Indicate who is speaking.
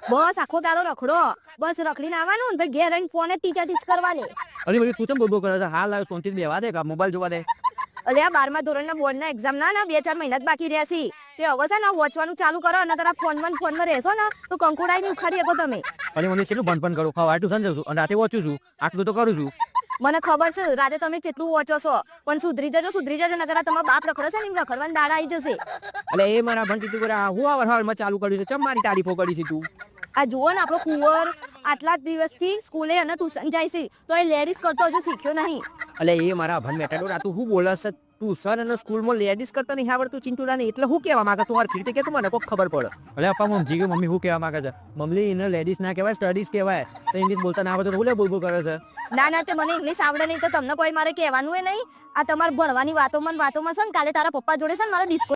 Speaker 1: બસ આખો દાડો રખડો, બસ રખડીને આવવાનું ને ઘેર આવીને ફોન ટીચા ટીચ કરવાની.
Speaker 2: અરે ભાઈ તું કેમ બોલબો કરે છે? હાલ શાંતિથી બેવા દે, મોબાઈલ જોવા દે.
Speaker 1: અરે આ 12મા ધોરણના બોર્ડના એક્ઝામ ના 2-4 મહિના જ બાકી રહ્યા છે. તે હવે છે ને વાંચવાનું ચાલુ કરો અને તારા ફોનમાં રહેશો ને તો કંકુડાઈ ની ઉખાડી શકો તમે.
Speaker 2: અરે મને કેટલું ભણપણ કરું, ખવા ટ્યુશન જાઉં છું અને રાતે વાંચું છું, આટલું તો કરું છું.
Speaker 1: મને ખબર છે રાતે તમે કેટલું વાંચો છો, પણ સુધરી જજો નકર તમારા બાપ રખડે છે ને રખડવાની દાડા આવી જશે.
Speaker 2: એટલે એ મારા ભણતી તું કરે હું હાલમાં ચાલુ કર્યું છે, ચમ મારી તારીફો કરી છે તું.
Speaker 1: આ જુઓ ને આપણો કુંવર આટલા જ દિવસથી સ્કૂલે અને ટ્યુશન જાય છે તો એ લેડીઝ કરતો હજુ શીખ્યો નહીં.
Speaker 2: એટલે એ મારા ભણ મેટાડો તું શું બોલસ? ટ્યુશન અને સ્કૂલમાં લેડીઝ કરતા નહીં આવડતું ચિંટુડા ને, એટલે શું કહેવા માંગે તું? મારી ફીરતે કે તું મને કોઈ ખબર પડે. એટલે અપ્પા મમ્મી કે મમ્મી શું કહેવા માંગે છે? મમ્મી એને લેડીઝ ના કહેવાય, સ્ટડીઝ કહેવાય. તો ઇંગ્લિશ બોલતા ના આવડે તો બોલે બોલ કરે છે.
Speaker 1: ના તે મને ઇંગ્લિશ આવડે નહીં તો તમને કોઈ મારે કહેવાનું એ નહીં. આ તમારે ભણવાની વાતોમાં છે ને કાલે તારા પપ્પા જોડે છે ને મારે ડિસ્કો